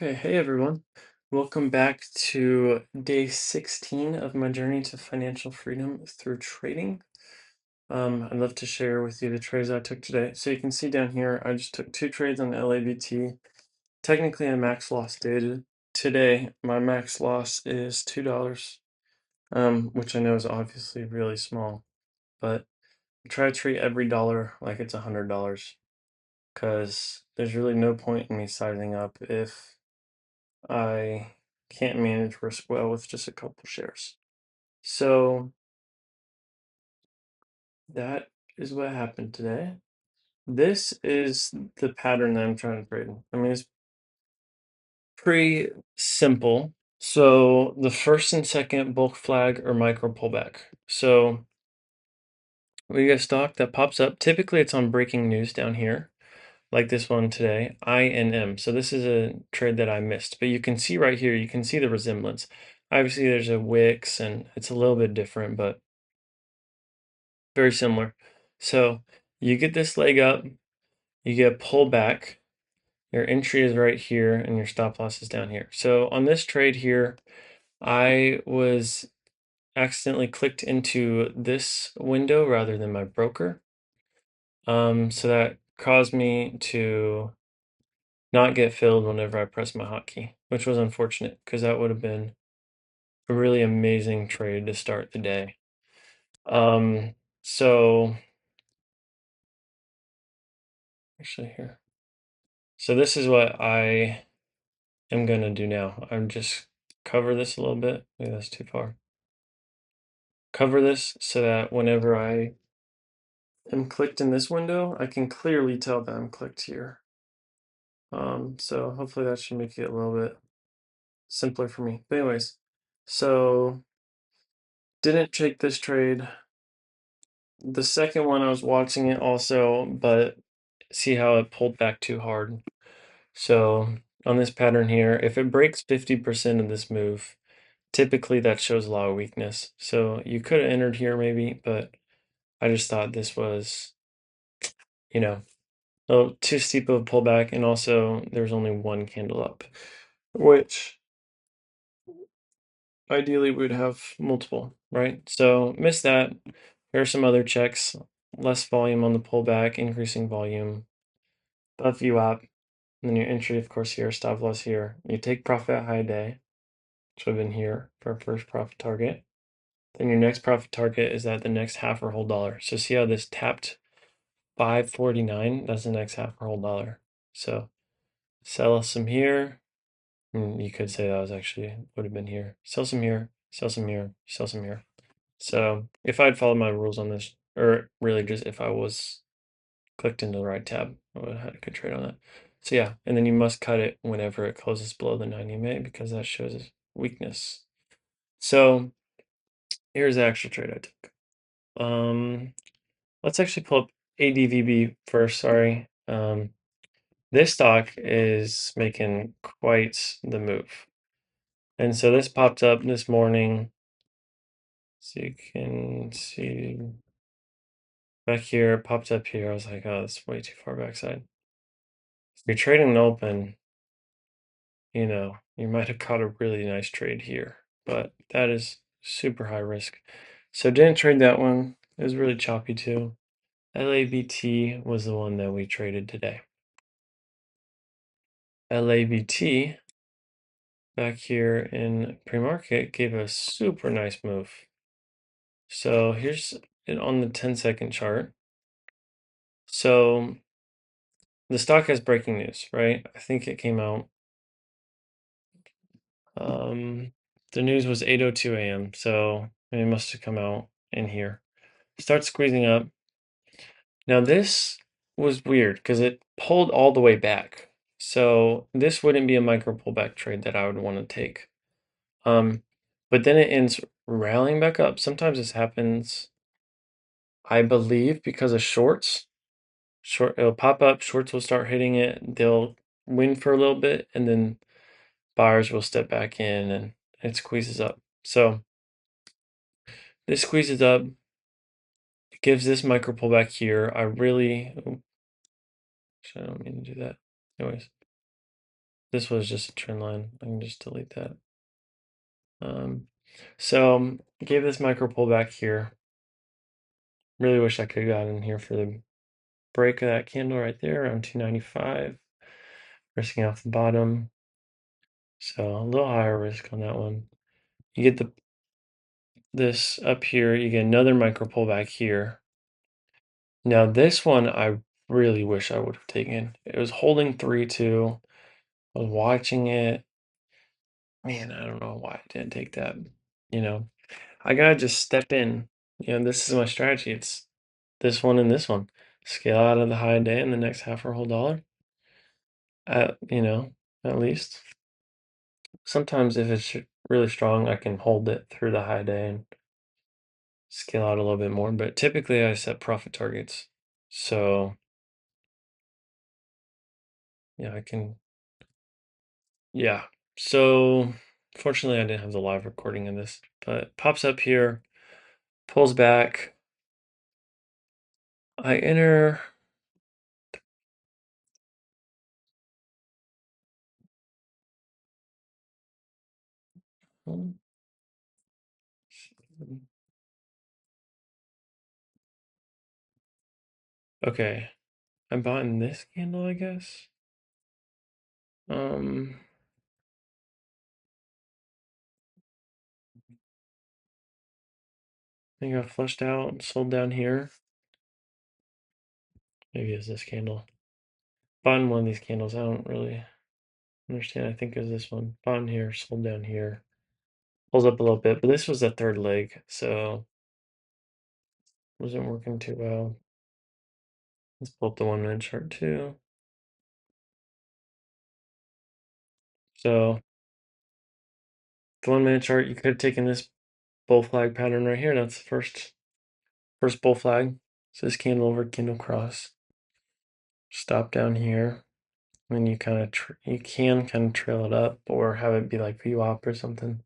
Okay, hey everyone. Welcome back to day 16 of my journey to financial freedom through trading. I'd love to share with you the trades I took today. So you can see down here, I just took two trades on the LABT. Technically, a max loss day today. My max loss is $2, which I know is obviously really small, but I try to treat every dollar like it's $100 because there's really no point in me sizing up if I can't manage risk well with just a couple shares. So that is what happened today. This is the pattern that I'm trying to trade. I mean, it's pretty simple. So the first and second bulk flag or micro pullback. So we get a stock that pops up. Typically, it's on breaking news down here, like this one today, INM. So this is a trade that I missed, but you can see right here, you can see the resemblance. Obviously, there's a Wix, and it's a little bit different, but very similar. So you get this leg up, you get pulled back. Your entry is right here, and your stop loss is down here. So on this trade here, I was accidentally clicked into this window rather than my broker. So that caused me to not get filled whenever I press my hotkey, which was unfortunate because that would have been a really amazing trade to start the day. So actually here. So this is what I am gonna do now. I'm just cover this a little bit. Maybe that's too far. Cover this so that whenever I am clicked in this window, I can clearly tell that I'm clicked here. So hopefully that should make it a little bit simpler for me. But anyways, so didn't take this trade. The second one, I was watching it also, but see how it pulled back too hard. So on this pattern here, if it breaks 50% of this move, typically that shows a lot of weakness. So you could have entered here maybe, but I just thought this was, you know, a little too steep of a pullback. And also there's only one candle up, which ideally we'd have multiple, right? So miss that. Here are some other checks. Less volume on the pullback, increasing volume, above Whop. And then your entry, of course, here, stop loss here. You take profit at high day, which would have been here for our first profit target. Then your next profit target is at the next half or whole dollar. So see how this tapped 549? That's the next half or whole dollar. So sell some here. You could say that was actually would have been here. Sell some here, sell some here, sell some here. So if I'd followed my rules on this, or really just if I was clicked into the right tab, I would have had a good trade on that. So yeah, and then you must cut it whenever it closes below the 90 MA because that shows weakness. So here's the actual trade I took. Let's actually pull up ADVB first, sorry. This stock is making quite the move. And so this popped up this morning. So you can see back here, it popped up here. I was like, oh, that's way too far backside. If you're trading an open, you know, you might have caught a really nice trade here, but that is super high risk. So didn't trade that one. It was really choppy too. LABT was the one that we traded today. LABT back here in pre-market gave a super nice move. So here's it on the 10-second chart. So the stock has breaking news, right? I think it came out. The news was 8:02 a.m. So it must have come out in here. Start squeezing up. Now this was weird because it pulled all the way back. So this wouldn't be a micro pullback trade that I would want to take. But then it ends rallying back up. Sometimes this happens, I believe, because of shorts. It'll pop up, shorts will start hitting it, they'll win for a little bit, and then buyers will step back in and it squeezes up. So this squeezes up, it gives this micro pullback here. I don't mean to do that. Anyways, this was just a trend line. I can just delete that. So gave this micro pullback here. Really wish I could have gotten in here for the break of that candle right there around 295, risking off the bottom. So a little higher risk on that one. You get this up here, you get another micro pullback here. Now this one I really wish I would have taken. It was holding 3-2. I was watching it. Man, I don't know why I didn't take that. You know, I gotta just step in. This is my strategy. It's this one and this one. Scale out of the high day in the next half or whole dollar. At least. Sometimes if it's really strong, I can hold it through the high day and scale out a little bit more. But typically I set profit targets. So yeah, I can. Yeah. So fortunately I didn't have the live recording of this, but pops up here, pulls back. I enter. Okay. I'm bought in this candle, I guess. I think I flushed out and sold down here. Maybe it's this candle. Bought in one of these candles. I don't really understand. I think it was this one. Bought in here, sold down here. Pulls up a little bit, but this was the third leg, so wasn't working too well. Let's pull up the 1 minute chart too. So the 1 minute chart, you could have taken this bull flag pattern right here. That's the first bull flag. So this candle over candle cross. Stop down here. And you kind of you can kind of trail it up or have it be like Whop or something.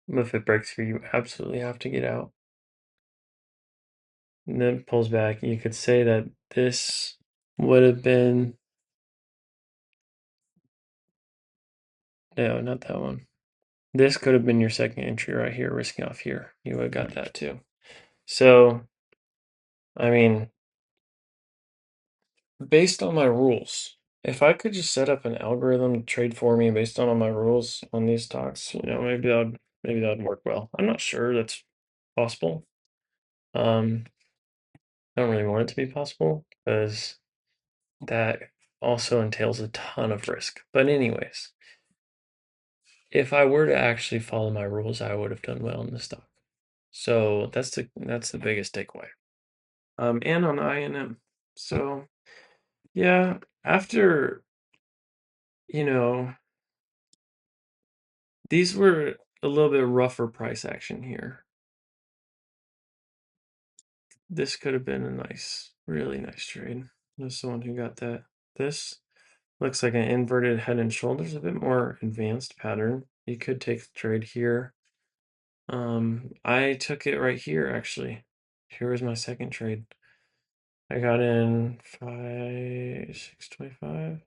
If it breaks here, you absolutely have to get out. And then it pulls back. You could say that this would have been, no, not that one. This could have been your second entry right here, risking off here. You would have got that too. So, I mean, based on my rules, if I could just set up an algorithm to trade for me based on all my rules on these stocks, maybe that would work well. I'm not sure that's possible. I don't really want it to be possible because that also entails a ton of risk. But anyways, if I were to actually follow my rules, I would have done well in the stock. So that's the biggest takeaway. And on INM. So yeah, after these were a little bit rougher price action here. This could have been a nice, really nice trade. There's someone who got that. This looks like an inverted head and shoulders, a bit more advanced pattern. You could take the trade here. I took it right here actually. Here was my second trade. I got in 625.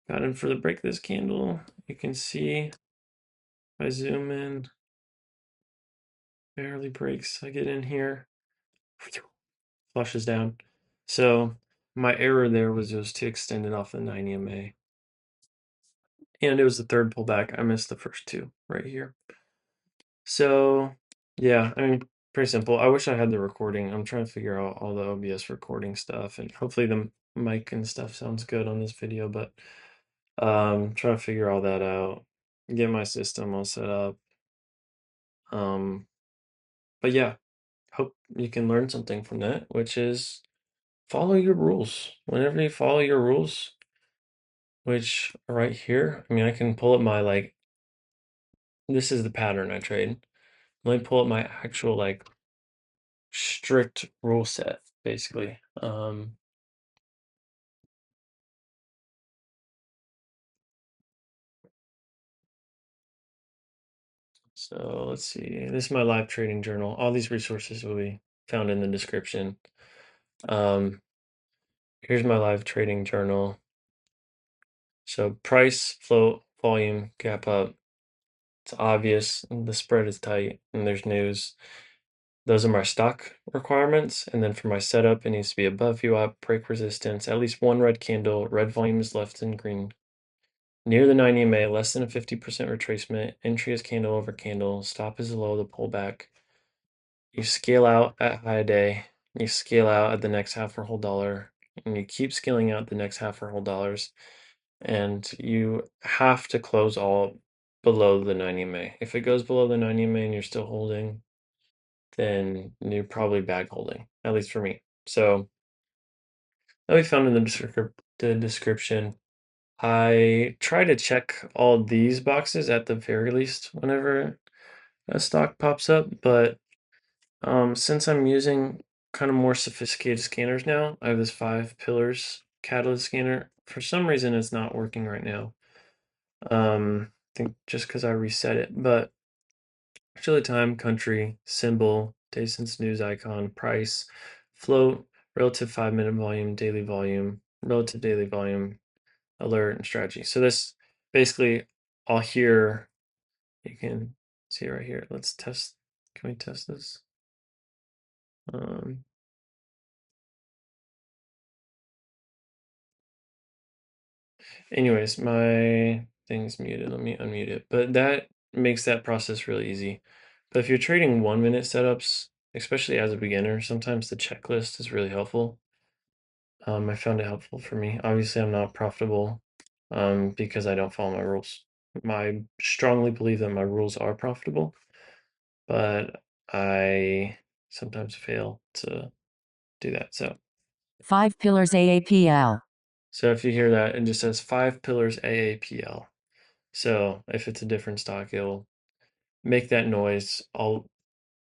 Got in for the break of this candle. You can see if I zoom in, barely breaks. I get in here, flushes down. So my error there was just to extend it off the 9 EMA. And it was the third pullback. I missed the first two right here. So yeah, I mean, pretty simple. I wish I had the recording. I'm trying to figure out all the OBS recording stuff, and hopefully the mic and stuff sounds good on this video, but trying to figure all that out, get my system all set up. But yeah, hope you can learn something from that, which is follow your rules. Whenever you follow your rules, which are right here, I mean, I can pull up my this is the pattern I trade. Let me pull up my actual strict rule set, basically. So let's see. This is my live trading journal. All these resources will be found in the description. Here's my live trading journal. So price, float, volume, gap up. It's obvious, and the spread is tight, and there's news. Those are my stock requirements. And then for my setup, it needs to be above VWAP, break resistance, at least one red candle, red volume is left in green. Near the 9 EMA, less than a 50% retracement, entry is candle over candle, stop is low, the pullback. You scale out at high day, you scale out at the next half or whole dollar, and you keep scaling out the next half or whole dollars. And you have to close all below the 9 EMA. If it goes below the 9 EMA and you're still holding, then you're probably bag holding, at least for me. So that'll be found in the description. I try to check all these boxes at the very least whenever a stock pops up, but since I'm using kind of more sophisticated scanners now, I have this 5 pillars catalyst scanner. For some reason, it's not working right now. I think just because I reset it, but Chile time, country, symbol, day since news icon, price, float, relative 5-minute volume, daily volume, relative daily volume, alert, and strategy. So this basically all here, you can see right here. Let's test. Can we test this? Anyways, my thing's muted. Let me unmute it. But that makes that process really easy. But if you're trading 1-minute setups, especially as a beginner, sometimes the checklist is really helpful. I found it helpful for me. Obviously, I'm not profitable because I don't follow my rules. I strongly believe that my rules are profitable, but I sometimes fail to do that. So 5 pillars AAPL. So if you hear that, it just says 5 pillars AAPL. So if it's a different stock, it'll make that noise. I'll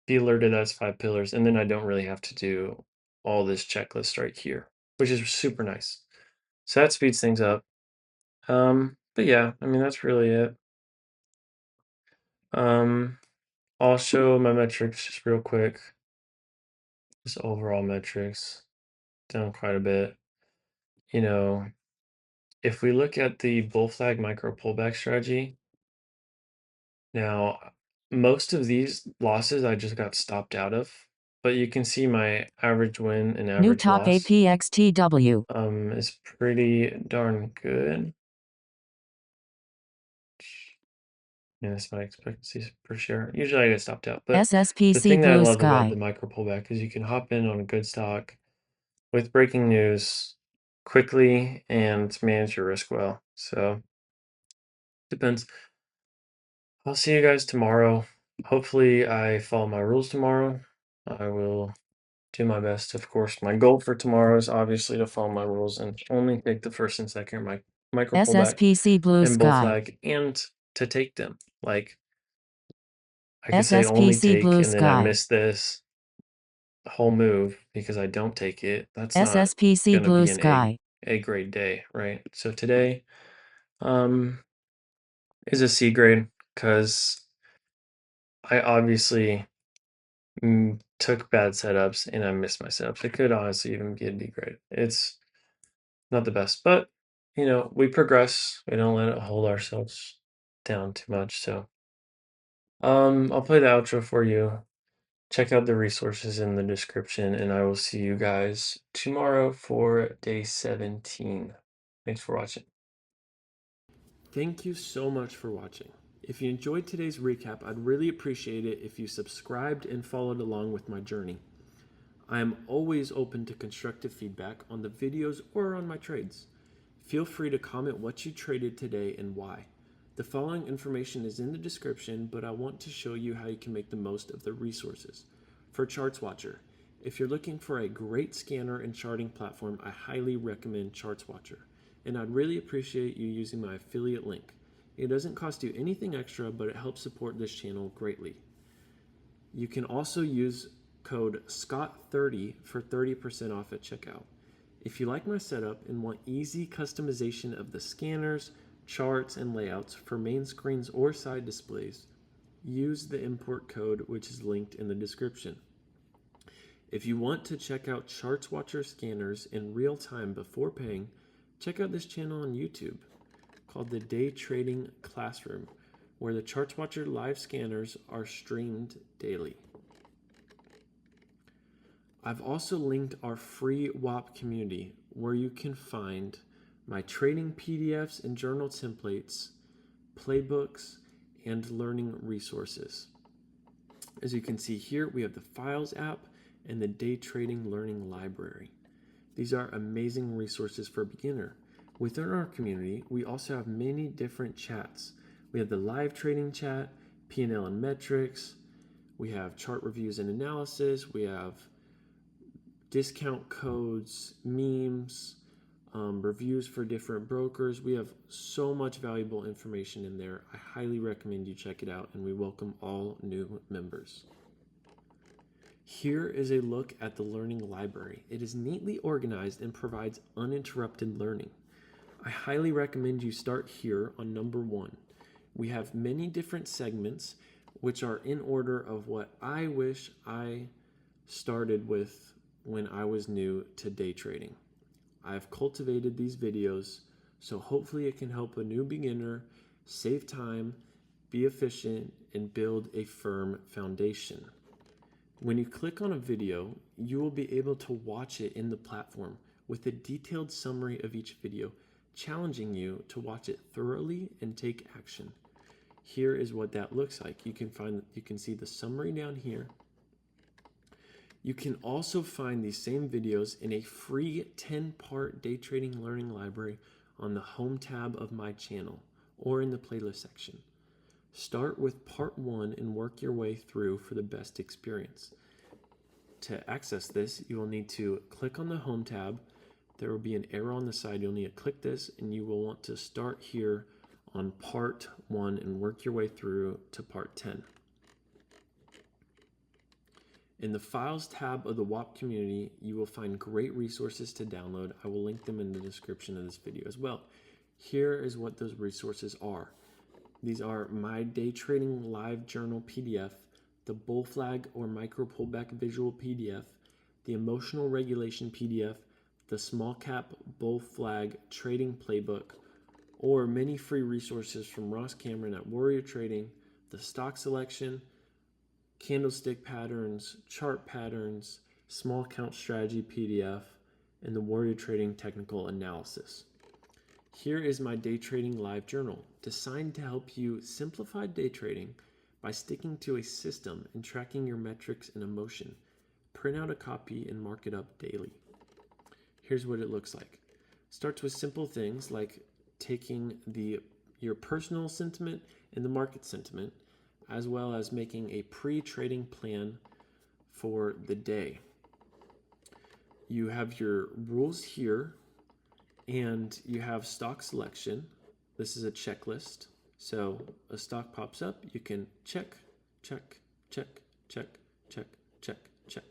be alerted as 5 pillars, and then I don't really have to do all this checklist right here, which is super nice. So that speeds things up. But yeah, I mean, that's really it. I'll show my metrics just real quick. Just overall metrics down quite a bit. You know, if we look at the bull flag micro pullback strategy, now most of these losses I just got stopped out of, but you can see my average win and New average top loss APXTW. is pretty darn good. And that's my expectancies per share. Usually I get stopped out, but the SSPC thing that I Blue love about Sky. the micro pullback is you can hop in on a good stock with breaking news quickly and manage your risk well. So depends. I'll see you guys tomorrow. Hopefully I follow my rules tomorrow. I will do my best. Of course, my goal for tomorrow is obviously to follow my rules and only take the first and second micro pullback SSPC Blue and bull Sky. flag, and to take them. Like I could say only SSPC take, Blue and then I Sky. miss this whole move because I don't take it. That's not SSPC gonna Blue be an Sky. A grade day, right? So today is a C grade because I obviously took bad setups and I missed my setups. It could honestly even be a D grade. It's not the best, but you know, we progress. We don't let it hold ourselves down too much. So I'll play the outro for you. Check out the resources in the description, and I will see you guys tomorrow for day 17. Thanks for watching. Thank you so much for watching. If you enjoyed today's recap, I'd really appreciate it if you subscribed and followed along with my journey. I am always open to constructive feedback on the videos or on my trades. Feel free to comment what you traded today and why. The following information is in the description, but I want to show you how you can make the most of the resources. For ChartsWatcher, if you're looking for a great scanner and charting platform, I highly recommend ChartsWatcher, and I'd really appreciate you using my affiliate link. It doesn't cost you anything extra, but it helps support this channel greatly. You can also use code SCOTT30 for 30% off at checkout. If you like my setup and want easy customization of the scanners, charts, and layouts for main screens or side displays, use the import code which is linked in the description. If you want to check out ChartsWatcher scanners in real time before paying, check out this channel on YouTube. called the Day Trading Classroom, where the ChartsWatcher live scanners are streamed daily. I've also linked our free Whop community, where you can find my trading PDFs and journal templates, playbooks, and learning resources. As you can see here, we have the Files app and the Day Trading Learning Library. These are amazing resources for a beginner. Within our community, we also have many different chats. We have the live trading chat, P&L and metrics, we have chart reviews and analysis, we have discount codes, memes, reviews for different brokers. We have so much valuable information in there. I highly recommend you check it out, and we welcome all new members. Here is a look at the learning library. It is neatly organized and provides uninterrupted learning. I highly recommend you start here on number 1. We have many different segments, which are in order of what I wish I started with when I was new to day trading. I've cultivated these videos, so hopefully it can help a new beginner save time, be efficient, and build a firm foundation. When you click on a video, you will be able to watch it in the platform with a detailed summary of each video, challenging you to watch it thoroughly and take action. Here is what that looks like. You can see the summary down here. You can also find these same videos in a free 10-part day trading learning library on the home tab of my channel or in the playlist section. Start with part 1 and work your way through for the best experience. To access this, you will need to click on the home tab. There will be an arrow on the side. You'll need to click this, and you will want to start here on part 1 and work your way through to part 10. In the Files tab of the Whop community, you will find great resources to download. I will link them in the description of this video as well. Here is what those resources are. These are my day trading live journal PDF, the bull flag or micro pullback visual PDF, the emotional regulation PDF, the small cap bull flag trading playbook, or many free resources from Ross Cameron at Warrior Trading, the stock selection, candlestick patterns, chart patterns, small count strategy PDF, and the Warrior Trading technical analysis. Here is my day trading live journal, designed to help you simplify day trading by sticking to a system and tracking your metrics and emotion. Print out a copy and mark it up daily. Here's what it looks like. Starts with simple things like taking your personal sentiment and the market sentiment, as well as making a pre-trading plan for the day. You have your rules here, and you have stock selection. This is a checklist. So a stock pops up, you can check, check, check, check, check, check, check.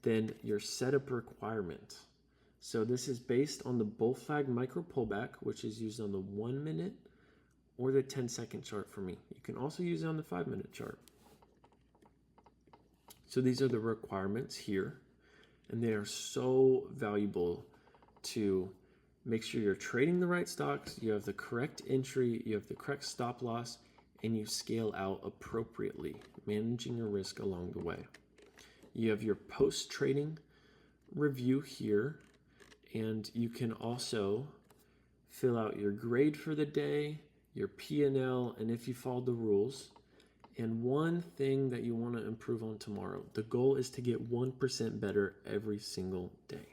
Then your setup requirement. So this is based on the bull flag micro pullback, which is used on the 1 minute or the 10-second chart for me. You can also use it on the 5-minute chart. So these are the requirements here, and they are so valuable to make sure you're trading the right stocks, you have the correct entry, you have the correct stop loss, and you scale out appropriately, managing your risk along the way. You have your post-trading review here, and you can also fill out your grade for the day, your P&L, and if you followed the rules. And one thing that you want to improve on tomorrow. The goal is to get 1% better every single day.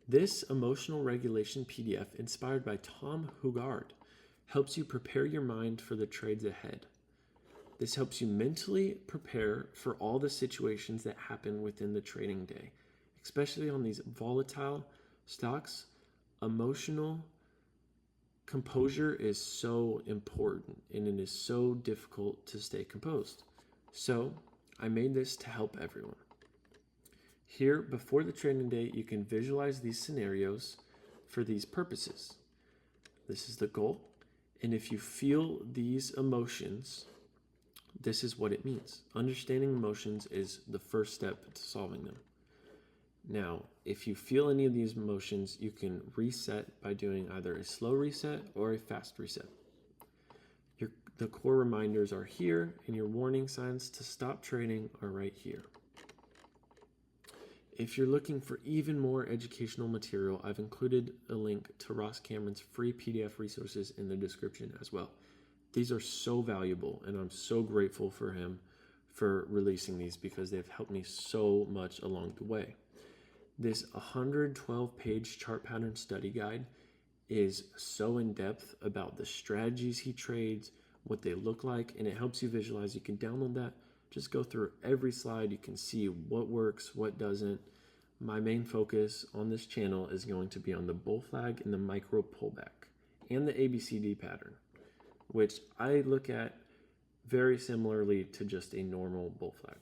This emotional regulation PDF, inspired by Tom Hugard, helps you prepare your mind for the trades ahead. This helps you mentally prepare for all the situations that happen within the trading day, especially on these volatile stocks. Emotional composure is so important, and it is so difficult to stay composed. So I made this to help everyone. Here, before the trading day, you can visualize these scenarios for these purposes. This is the goal. And if you feel these emotions, this is what it means. Understanding emotions is the first step to solving them. Now, if you feel any of these motions, you can reset by doing either a slow reset or a fast reset. The core reminders are here, and your warning signs to stop trading are right here. If you're looking for even more educational material, I've included a link to Ross Cameron's free PDF resources in the description as well. These are so valuable, and I'm so grateful for him for releasing these because they've helped me so much along the way. This 112-page chart pattern study guide is so in-depth about the strategies he trades, what they look like, and it helps you visualize. You can download that. Just go through every slide. You can see what works, what doesn't. My main focus on this channel is going to be on the bull flag and the micro pullback and the ABCD pattern, which I look at very similarly to just a normal bull flag.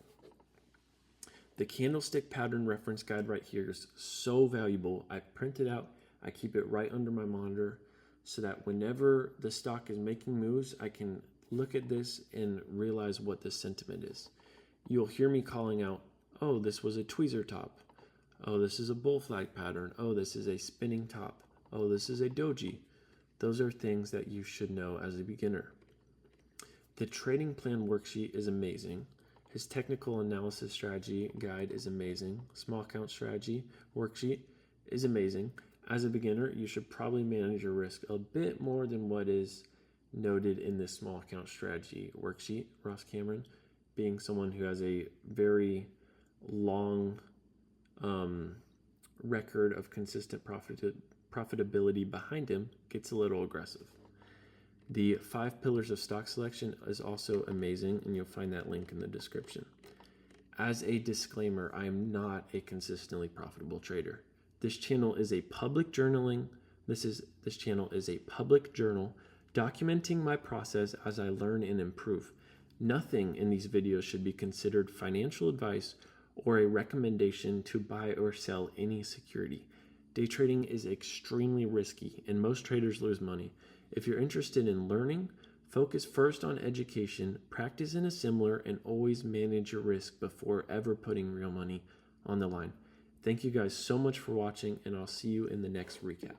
The candlestick pattern reference guide right here is so valuable. I print it out. I keep it right under my monitor so that whenever the stock is making moves, I can look at this and realize what the sentiment is. You'll hear me calling out, oh, this was a tweezer top. Oh, this is a bull flag pattern. Oh, this is a spinning top. Oh, this is a doji. Those are things that you should know as a beginner. The trading plan worksheet is amazing. His technical analysis strategy guide is amazing. Small account strategy worksheet is amazing. As a beginner, you should probably manage your risk a bit more than what is noted in this small account strategy worksheet. Ross Cameron, being someone who has a very long record of consistent profitability behind him, gets a little aggressive. The 5 pillars of stock selection is also amazing, and you'll find that link in the description. As a disclaimer, I am not a consistently profitable trader. This channel is a public journaling. This channel is a public journal documenting my process as I learn and improve. Nothing in these videos should be considered financial advice or a recommendation to buy or sell any security. Day trading is extremely risky, and most traders lose money. If you're interested in learning, focus first on education, practice in a similar, and always manage your risk before ever putting real money on the line. Thank you guys so much for watching, and I'll see you in the next recap.